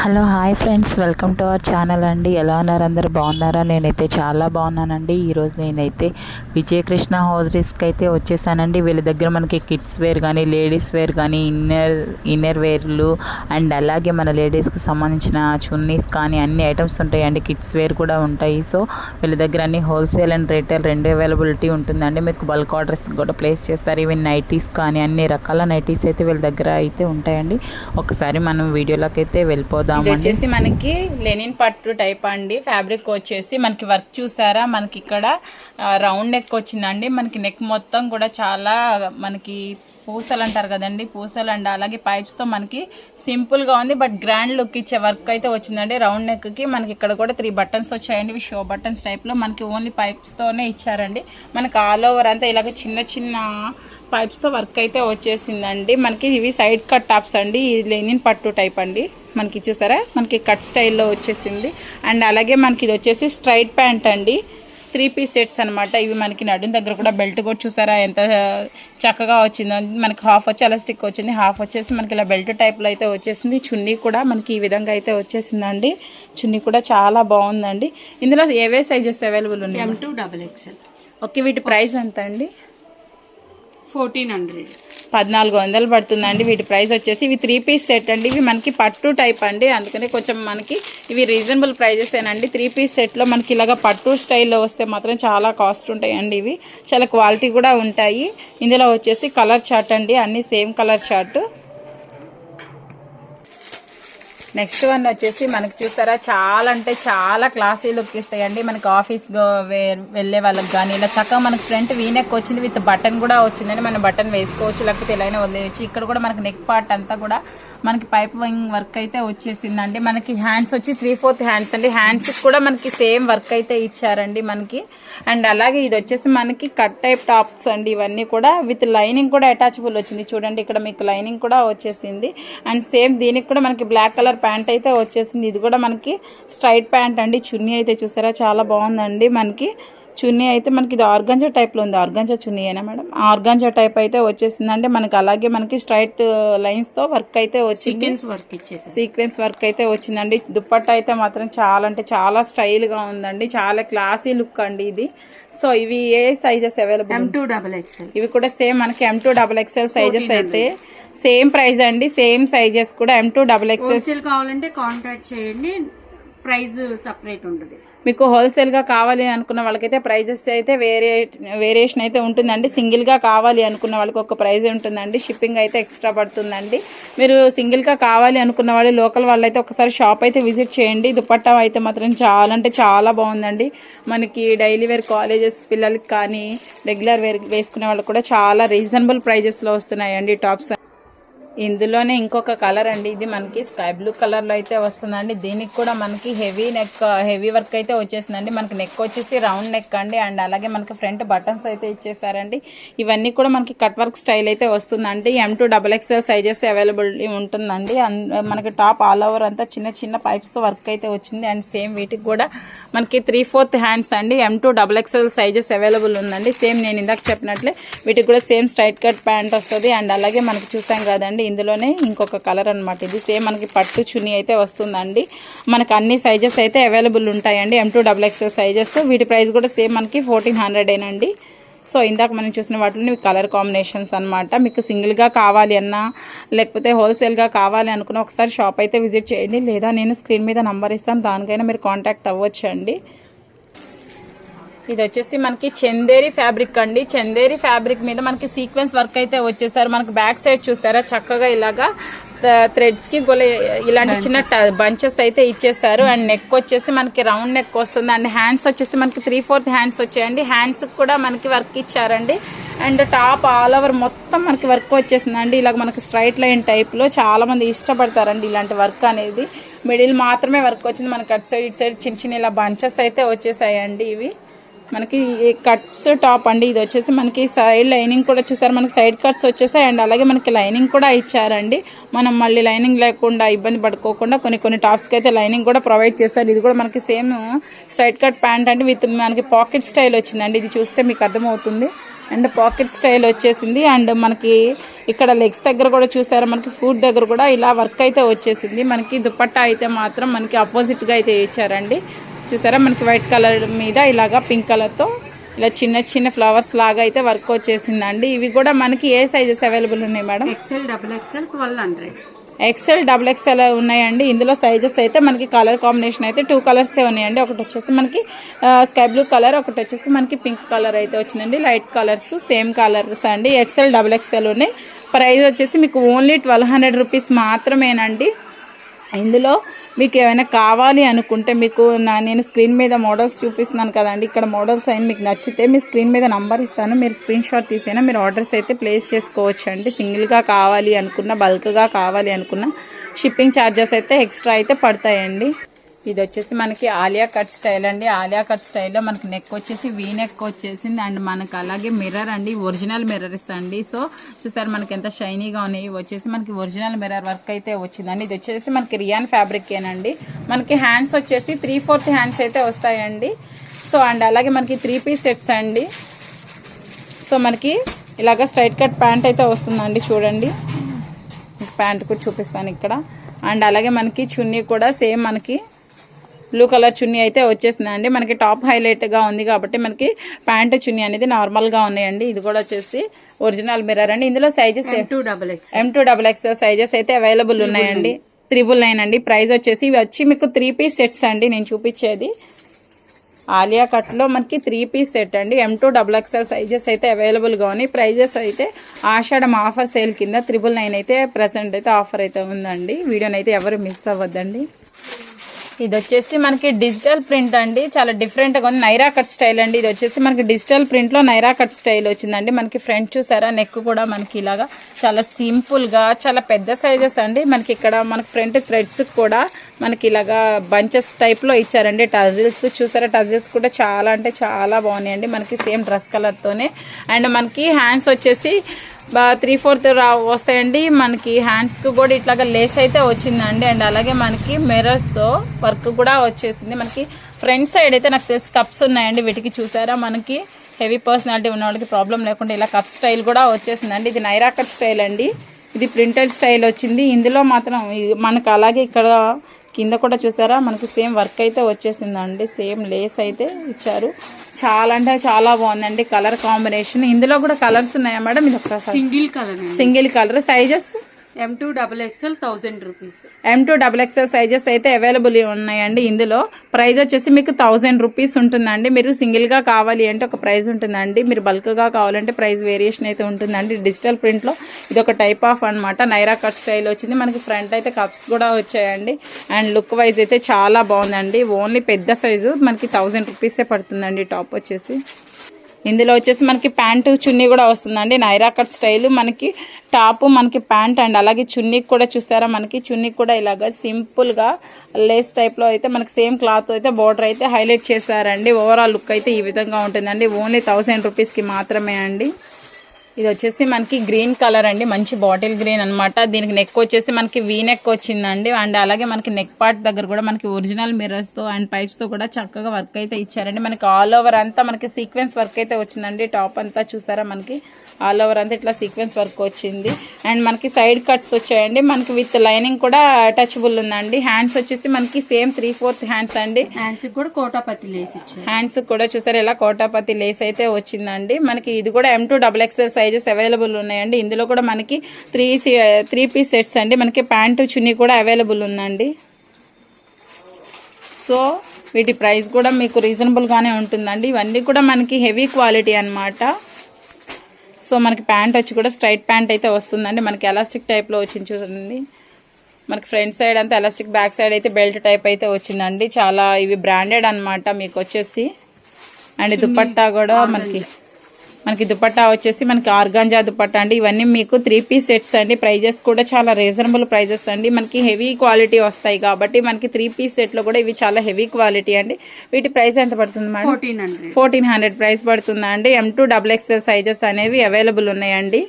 Hello hi friends, welcome to our channel అండి. ఎలా ఉన్నారు? అందరు బాగున్నారా? నేనైతే చాలా బాగున్నానండి. ఈరోజు నేనైతే విజయకృష్ణ హోజరీస్కి అయితే వచ్చేసానండి. వీళ్ళ దగ్గర మనకి కిడ్స్ వేర్ కానీ లేడీస్ వేర్ కానీ ఇన్నర్ వేర్లు అండ్ అలాగే మన లేడీస్కి సంబంధించిన చున్నీస్ కానీ అన్ని ఐటమ్స్ ఉంటాయండి. కిడ్స్ వేర్ కూడా ఉంటాయి. సో వీళ్ళ దగ్గర అన్ని హోల్సేల్ అండ్ రీటైల్ రెండు అవైలబిలిటీ ఉంటుందండి. మీకు బల్క్ ఆర్డర్స్ కూడా ప్లేస్ చేస్తారు. ఈవెన్ నైటీస్ కానీ అన్ని రకాల నైటీస్ అయితే వీళ్ళ దగ్గర అయితే ఉంటాయండి. ఒకసారి మనం వీడియోలోకి అయితే వెళ్ళిపోదాం. ఇది వచ్చేసి మనకి లెనిన్ పట్టు టైప్ అండి. ఫ్యాబ్రిక్ వచ్చేసి మనకి వర్క్ చూసారా, మనకి ఇక్కడ రౌండ్ నెక్ వచ్చిందండి. మనకి నెక్ మొత్తం కూడా చాలా మనకి పూసలు అంటారు కదండి, పూసలు అండి. అలాగే పైప్స్తో మనకి సింపుల్గా ఉంది, బట్ గ్రాండ్ లుక్ ఇచ్చే వర్క్ అయితే వచ్చిందండి. రౌండ్ నెక్కి మనకి ఇక్కడ కూడా 3 బటన్స్ వచ్చాయండి. ఇవి షో బటన్స్ టైప్లో మనకి ఓన్లీ పైప్స్తోనే ఇచ్చారండి. మనకి ఆల్ ఓవర్ అంతా ఇలాగ చిన్న చిన్న పైప్స్తో వర్క్ అయితే వచ్చేసిందండి. మనకి ఇవి సైడ్ కట్ టాప్స్ అండి. ఇది లెనిన్ పట్టు టైప్ అండి. మనకి చూసారా, మనకి కట్ స్టైల్లో వచ్చేసింది. అండ్ అలాగే మనకి ఇది వచ్చేసి స్ట్రైట్ ప్యాంట్ అండి. 3 పీస్ సెట్స్ అనమాట. ఇవి మనకి నడుం దగ్గర కూడా బెల్ట్ కూడా చూసారా ఎంత చక్కగా వచ్చిందో. మనకి హాఫ్ వచ్చి ఎలాస్టిక్ వచ్చింది, హాఫ్ వచ్చేసి మనకి ఇలా బెల్ట్ టైప్లో అయితే వచ్చేసింది. చున్నీ కూడా మనకి ఈ విధంగా అయితే వచ్చేసిందండి. చున్నీ కూడా చాలా బాగుందండి. ఇందులో ఏవే సైజెస్ అవైలబుల్ ఉన్నాయి? M2 XXL. ఓకే, వీటి ప్రైస్ ఎంత అండి? 1400. 1400 పడుతుందండి. వీటి ప్రైస్ వచ్చేసి ఇవి 3 పీస్ సెట్ అండి. ఇవి మనకి పట్టు టైప్ అండి, అందుకని కొంచెం మనకి ఇవి రీజనబుల్ ప్రైజెస్ ఏనండి. 3 పీస్ సెట్లో మనకి ఇలాగా పట్టు స్టైల్లో వస్తే మాత్రం చాలా కాస్ట్ ఉంటాయండి. ఇవి చాలా క్వాలిటీ కూడా ఉంటాయి. ఇందులో వచ్చేసి కలర్ చార్ట్ అండి, అన్ని same colour chart. Next one వచ్చేసి మనకి చూసారా, చాలా అంటే చాలా క్లాసీ లుక్ ఇస్తాయండి. మనకి ఆఫీస్ వెళ్ళే వాళ్ళకి కానీ ఇలా చక్కగా మనకి ఫ్రంట్ వీనెక్ వచ్చింది, విత్ బటన్ కూడా వచ్చిందండి. మనం బటన్ వేసుకోవచ్చు, లేకపోతే ఎలా అయినా వదిలేయచ్చు. ఇక్కడ కూడా మనకి నెక్ పార్ట్ అంతా కూడా మనకి పైప్ వింగ్ వర్క్ అయితే వచ్చేసిందండి. మనకి హ్యాండ్స్ వచ్చి 3/4 హ్యాండ్స్ అండి. హ్యాండ్స్ కూడా మనకి సేమ్ వర్క్ అయితే ఇచ్చారండి మనకి. అండ్ అలాగే ఇది వచ్చేసి మనకి కట్ టైప్ టాప్స్ అండి. ఇవన్నీ కూడా విత్ లైనింగ్ కూడా అటాచబుల్ వచ్చింది. చూడండి, ఇక్కడ మీకు లైనింగ్ కూడా వచ్చేసింది. అండ్ సేమ్ దీనికి కూడా మనకి బ్లాక్ కలర్ ప్యాంట్ అయితే వచ్చేసింది. ఇది కూడా మనకి స్ట్రైట్ ప్యాంట్ అండి. చున్నీ అయితే చూసారా చాలా బాగుందండి. మనకి చున్నీ అయితే మనకి ఇది ఆర్గాంజా టైప్లో ఉంది. ఆర్గాంజా చున్నీ అయినా మేడం, ఆర్గాంజా టైప్ అయితే వచ్చేసిందంటే మనకి. అలాగే మనకి స్ట్రైట్ లైన్స్తో వర్క్ అయితే వచ్చింది, సీక్వెన్స్ వర్క్ అయితే వచ్చిందండి. దుప్పట్ట అయితే మాత్రం చాలా అంటే చాలా స్టైల్గా ఉందండి. చాలా క్లాసీ లుక్ అండి ఇది. సో ఇవి ఏ సైజెస్ అవైలబుల్? M2 XXL. ఇవి కూడా సేమ్ మనకి M2 XXL సైజెస్ అయితే సేమ్ ప్రైస్ అండి. సేమ్ సైజెస్ కూడా M2 XXL. కావాలంటే కాంటాక్ట్ చేయండి, ప్రైస్ సపరేట్ ఉంటుంది. మీకు హోల్సేల్గా కావాలి అనుకున్న వాళ్ళకైతే ప్రైజెస్ అయితే వేరియేషన్ అయితే ఉంటుందండి. సింగిల్గా కావాలి అనుకున్న వాళ్ళకి ఒక ప్రైజ్ ఉంటుందండి. షిప్పింగ్ అయితే ఎక్స్ట్రా పడుతుందండి. మీరు సింగిల్గా కావాలి అనుకున్న వాళ్ళు లోకల్ వాళ్ళు అయితే ఒకసారి షాప్ అయితే విజిట్ చేయండి. దుపట్టా అయితే మాత్రం చాలా అంటే చాలా బాగుందండి. మనకి డైలీ వేర్ కాలేజెస్ పిల్లలకి కానీ రెగ్యులర్ వేర్ వేసుకునే వాళ్ళకి కూడా చాలా రీజనబుల్ ప్రైజెస్లో వస్తున్నాయండి టాప్స్. ఇందులోనే ఇంకొక కలర్ అండి. ఇది మనకి స్కై బ్లూ కలర్లో అయితే వస్తుందండి. దీనికి కూడా మనకి హెవీ వర్క్ అయితే వచ్చేసిందండి. మనకి నెక్ వచ్చేసి రౌండ్ నెక్ అండి. అండ్ అలాగే మనకి ఫ్రంట్ బటన్స్ అయితే ఇచ్చేసారండి. ఇవన్నీ కూడా మనకి కట్ వర్క్ స్టైల్ అయితే వస్తుందండి. M2 XXL సైజెస్ అవైలబిలిటీ ఉంటుందండి. మనకి టాప్ ఆల్ ఓవర్ అంతా చిన్న చిన్న పైప్స్తో వర్క్ అయితే వచ్చింది. అండ్ సేమ్ వీటికి కూడా మనకి 3/4 హ్యాండ్స్ అండి. M2 XXL సైజెస్ అవైలబుల్ ఉందండి. సేమ్ నేను ఇందాక చెప్పినట్లే వీటికి కూడా సేమ్ స్ట్రైట్ కట్ ప్యాంట్ వస్తుంది. అండ్ అలాగే మనకి చూసాం కదండి, ఇందులోనే ఇంకొక కలర్ అనమాట. ఇది సేమ్ మనకి పట్టు చున్నీ అయితే వస్తుందండి. మనకి అన్ని సైజెస్ అయితే అవైలబుల్ ఉంటాయండి. M2 XXL sizes. వీటి ప్రైస్ కూడా సేమ్ మనకి 1400 సో ఇందాక మనం చూసిన వాటిని కలర్ కాంబినేషన్స్ అనమాట. మీకు సింగిల్గా కావాలి అన్నా లేకపోతే హోల్సేల్గా కావాలి అనుకున్న ఒకసారి షాప్ అయితే విజిట్ చేయండి, లేదా నేను స్క్రీన్ మీద నంబర్ ఇస్తాను, దానికైనా మీరు కాంటాక్ట్ అవ్వచ్చు అండి. ఇది వచ్చేసి మనకి చందేరి ఫ్యాబ్రిక్ అండి. చందేరి ఫ్యాబ్రిక్ మీద మనకి సీక్వెన్స్ వర్క్ అయితే వచ్చేసారు. మనకి బ్యాక్ సైడ్ చూస్తారా చక్కగా ఇలాగా థ్రెడ్స్ కి ఇలాంటి చిన్న బంచెస్ అయితే ఇచ్చేసారు. అండ్ నెక్ వచ్చేసి మనకి రౌండ్ నెక్ వస్తుంది. అండ్ హ్యాండ్స్ వచ్చేసి మనకి 3/4 హ్యాండ్స్ వచ్చాయండి. హ్యాండ్స్ కూడా మనకి వర్క్ ఇచ్చారండి. అండ్ టాప్ ఆల్ ఓవర్ మొత్తం మనకి వర్క్ వచ్చేసిందండి. ఇలాగ మనకి స్ట్రైట్ లైన్ టైప్లో చాలా మంది ఇష్టపడతారండి ఇలాంటి వర్క్ అనేది. మిడిల్ మాత్రమే వర్క్ వచ్చింది. మనకి అటు సైడ్ ఇటు సైడ్ చిన్న చిన్న ఇలా బంచెస్ అయితే వచ్చేసాయండి. ఇవి మనకి కట్స్ టాప్ అండి. ఇది వచ్చేసి మనకి సైడ్ లైనింగ్ కూడా చూసారు, మనకి సైడ్ కట్స్ వచ్చేసాయి. అండ్ అలాగే మనకి లైనింగ్ కూడా ఇచ్చారండి. మనం మళ్ళీ లైనింగ్ లేకుండా ఇబ్బంది పడుకోకుండా కొన్ని టాప్స్కి అయితే లైనింగ్ కూడా ప్రొవైడ్ చేస్తారు. ఇది కూడా మనకి సేమ్ స్ట్రైట్ కట్ ప్యాంట్ అంటే విత్ మనకి పాకెట్ స్టైల్ వచ్చిందండి. ఇది చూస్తే మీకు అర్థమవుతుంది. అండ్ పాకెట్ స్టైల్ వచ్చేసింది. అండ్ మనకి ఇక్కడ లెగ్స్ దగ్గర కూడా చూసారా, మనకి ఫుట్ దగ్గర కూడా ఇలా వర్క్ అయితే వచ్చేసింది. మనకి దుపట్టా అయితే మాత్రం మనకి అపోజిట్గా అయితే ఇచ్చారండి. చూసారా, మనకి వైట్ కలర్ మీద ఇలాగా పింక్ కలర్తో ఇలా చిన్న చిన్న ఫ్లవర్స్ లాగా అయితే వర్క్ వచ్చేసిందండి. ఇవి కూడా మనకి ఏ సైజెస్ అవైలబుల్ ఉన్నాయి madam? XL, double XL, 1200. XL, double XL ఉన్నాయండి. ఇందులో సైజెస్ అయితే మనకి కలర్ కాంబినేషన్ అయితే 2 కలర్సే ఉన్నాయండి. ఒకటి వచ్చేసి మనకి స్కై బ్లూ కలర్, ఒకటి వచ్చేసి మనకి పింక్ కలర్ అయితే వచ్చిందండి. లైట్ కలర్స్, సేమ్ కలర్స్ అండి. ఎక్సెల్, డబుల్ ఎక్సెల్ ఉన్నాయి. ప్రైస్ వచ్చేసి మీకు ఓన్లీ 1200 రూపీస్ మాత్రమేనండి. ఇందులో మీకు ఏమైనా కావాలి అనుకుంటే మీకు నేను స్క్రీన్ మీద మోడల్స్ చూపిస్తున్నాను కదండి. ఇక్కడ మోడల్స్ అయిన మీకు నచ్చితే మీ స్క్రీన్ మీద నంబర్ ఇస్తాను, మీరు స్క్రీన్ షాట్ తీసైనా మీరు ఆర్డర్స్ అయితే ప్లేస్ చేసుకోవచ్చు అండి. సింగిల్గా కావాలి అనుకున్న, బల్క్గా కావాలి అనుకున్న షిప్పింగ్ ఛార్జెస్ అయితే ఎక్స్ట్రా అయితే పడతాయండి. ఇది వచ్చేసి మనకి ఆలియా కట్ స్టైల్ అండి. ఆలియా కట్ స్టైల్లో మనకి నెక్ వచ్చేసి వీ నెక్ వచ్చేసింది. అండ్ మనకి అలాగే మిర్రర్ అండి, ఒరిజినల్ మిర్రర్స్ అండి. సో చూసారు మనకి ఎంత షైనీగా ఉన్నాయి. వచ్చేసి మనకి ఒరిజినల్ మిర్రర్ వర్క్ అయితే వచ్చిందండి. ఇది వచ్చేసి మనకి రియాన్ ఫ్యాబ్రిక్ ఏనండి. మనకి హ్యాండ్స్ వచ్చేసి 3/4 హ్యాండ్స్ అయితే వస్తాయండి. సో అండ్ అలాగే మనకి 3 పీస్ సెట్స్ అండి. సో మనకి ఇలాగ స్ట్రైట్ కట్ ప్యాంట్ అయితే వస్తుందండి. చూడండి, ప్యాంట్ కూడా చూపిస్తాను ఇక్కడ. అండ్ అలాగే మనకి చున్నీ కూడా సేమ్ మనకి బ్లూ కలర్ చున్నీ అయితే వచ్చేసిందండి. మనకి టాప్ హైలైట్గా ఉంది కాబట్టి మనకి ప్యాంట్ చున్నీ అనేది నార్మల్గా ఉన్నాయండి. ఇది కూడా వచ్చేసి ఒరిజినల్ మిర్రర్ అండి. ఇందులో సైజెస్ M2XL సైజెస్ అయితే అవైలబుల్ ఉన్నాయండి. 999 అండి. ప్రైస్ వచ్చేసి ఇవి వచ్చి మీకు 3 పీస్ సెట్స్ అండి. నేను చూపించేది ఆలియా కట్లో మనకి 3 పీస్ సెట్ అండి. M2XL సైజెస్ అయితే అవైలబుల్గా ఉన్నాయి. ప్రైజెస్ అయితే ఆషాఢం ఆఫర్ సేల్ కింద 999 అయితే ప్రజెంట్ అయితే ఆఫర్ అయితే ఉందండి. వీడియోని అయితే ఎవరు మిస్ అవ్వద్దండి. ఇది వచ్చేసి మనకి డిజిటల్ ప్రింట్ అండి. చాలా డిఫరెంట్గా ఉంది. నైరా కట్ స్టైల్ అండి. ఇది వచ్చేసి మనకి డిజిటల్ ప్రింట్లో నైరా కట్ స్టైల్ వచ్చిందండి. మనకి ఫ్రంట్ చూసారా, నెక్ కూడా మనకి ఇలాగా చాలా సింపుల్గా చాలా పెద్ద సైజెస్ అండి. మనకి ఇక్కడ మనకి ఫ్రంట్ థ్రెడ్స్ కూడా మనకి ఇలాగా బంచెస్ టైప్లో ఇచ్చారండి. టజిల్స్ చూసారా, టజిల్స్ కూడా చాలా అంటే చాలా బాగున్నాయండి. మనకి సేమ్ డ్రెస్ కలర్తోనే. అండ్ మనకి హ్యాండ్స్ వచ్చేసి 3/4 వస్తాయండి. మనకి హ్యాండ్స్కి కూడా ఇట్లాగా లేస్ అయితే వచ్చిందండి. అండ్ అలాగే మనకి మిర్రర్స్తో వర్క్ కూడా వచ్చేసింది. మనకి ఫ్రంట్ సైడ్ అయితే నాకు తెలిసి కప్స్ ఉన్నాయండి. వీటికి చూసారా, మనకి హెవీ పర్సనాలిటీ ఉన్న వాళ్ళకి ప్రాబ్లం లేకుండా ఇలా కప్ స్టైల్ కూడా వచ్చేసిందండి. ఇది నైరా కట్ స్టైల్ అండి. ఇది ప్రింటెడ్ స్టైల్ వచ్చింది. ఇందులో మాత్రం మనకు అలాగే ఇక్కడ కింద కూడా చూసారా, మనకి సేమ్ వర్క్ అయితే వచ్చేసిందండి. సేమ్ లేస్ అయితే ఇచ్చారు. చాలా అంటే చాలా బాగుందండి కలర్ కాంబినేషన్. ఇందులో కూడా కలర్స్ ఉన్నాయా మేడం? ఇది ఒక్కసారి single colour. Sizes M2XL 1000 rupees. M2XL sizes అయితే అవైలబుల్ ఉన్నాయండి. ఇందులో ప్రైస్ వచ్చేసి మీకు 1000 రూపీస్ ఉంటుందండి. మీరు సింగిల్గా కావాలి అంటే ఒక ప్రైస్ ఉంటుందండి. మీరు బల్క్గా కావాలంటే ప్రైస్ వేరియేషన్ అయితే ఉంటుందండి. డిజిటల్ ప్రింట్లో ఇది ఒక టైప్ ఆఫ్ అనమాట. నైరా కట్ స్టైల్ వచ్చింది. మనకి ఫ్రంట్ అయితే కప్స్ కూడా వచ్చాయండి. అండ్ లుక్ వైజ్ అయితే చాలా బాగుందండి. ఓన్లీ పెద్ద సైజు మనకి 1000 రూపీసే పడుతుందండి టాప్ వచ్చేసి. ఇందులో వచ్చేసి మనకి ప్యాంటు చున్నీ కూడా వస్తుందండి. నైరా కట్ స్టైల్ మనకి టాప్, మనకి ప్యాంట్ అండ్ అలాగే చున్నీకి కూడా చూసారా, మనకి చున్నీకి కూడా ఇలాగా సింపుల్గా లేస్ టైప్లో అయితే మనకి సేమ్ క్లాత్ అయితే బోర్డర్ అయితే హైలైట్ చేశారండి. ఓవరాల్ లుక్ అయితే ఈ విధంగా ఉంటుందండి. ఓన్లీ 1000 రూపీస్కి మాత్రమే అండి. ఇది వచ్చేసి మనకి గ్రీన్ కలర్ అండి. మంచి బాటిల్ గ్రీన్ అనమాట. దీనికి నెక్ వచ్చేసి మనకి వీ నెక్ వచ్చిందండి. అండ్ అలాగే మనకి నెక్ పార్ట్ దగ్గర కూడా మనకి ఒరిజినల్ మిర్రర్స్తో అండ్ పైప్స్తో కూడా చక్కగా వర్క్ అయితే ఇచ్చారండి. మనకి ఆల్ ఓవర్ అంతా మనకి సీక్వెన్స్ వర్క్ అయితే వచ్చిందండి. టాప్ అంతా చూసారా, మనకి ఆల్ ఓవర్ అంతా ఇట్లా సీక్వెన్స్ వర్క్ వచ్చింది. అండ్ మనకి సైడ్ కట్స్ వచ్చాయండి. మనకి విత్ లైనింగ్ కూడా అటాచబుల్ ఉందండి. హ్యాండ్స్ వచ్చేసి మనకి సేమ్ 3/4 హ్యాండ్స్ అండి. హ్యాండ్స్ కూడా కోటాపతి లేస్ ఇచ్చారు. హ్యాండ్స్ కూడా చూసారా, ఇలా కోటాపతి లేస్ అయితే వచ్చిందండి. మనకి ఇది కూడా M2XL సైజెస్ అవైలబుల్ ఉన్నాయండి. ఇందులో కూడా మనకి 3 పీస్ సెట్స్ అండి. మనకి ప్యాంటు చున్నీ కూడా అవైలబుల్ ఉందండి. సో వీటి ప్రైస్ కూడా మీకు రీజనబుల్గానే ఉంటుందండి. ఇవన్నీ కూడా మనకి హెవీ క్వాలిటీ అనమాట. సో మనకి ప్యాంట్ వచ్చి కూడా స్ట్రైట్ ప్యాంట్ అయితే వస్తుందండి. మనకి ఎలాస్టిక్ టైప్లో వచ్చింది చూడండి. మనకి ఫ్రంట్ సైడ్ అంతా ఎలాస్టిక్, బ్యాక్ సైడ్ అయితే బెల్ట్ టైప్ అయితే వచ్చిందండి. చాలా ఇవి బ్రాండెడ్ అనమాట మీకు వచ్చేసి. అండ్ దుపట్టా కూడా మనకి దుపట్టా వచ్చేసి మనకి ఆర్గాంజా దుపట్టా అండి. ఇవన్నీ మీకు 3 పీస్ సెట్స్ అండి. ప్రైజెస్ కూడా చాలా రీజనబుల్ ప్రైజెస్ అండి. మనకి హెవీ క్వాలిటీ వస్తాయి కాబట్టి మనకి 3 పీస్ సెట్లో కూడా ఇవి చాలా హెవీ క్వాలిటీ అండి. వీటి ప్రైస్ ఎంత పడుతుంది మేడం? 1400 ప్రైస్ పడుతుందా అండి. M2XL సైజెస్ అనేవి అవైలబుల్ ఉన్నాయండి.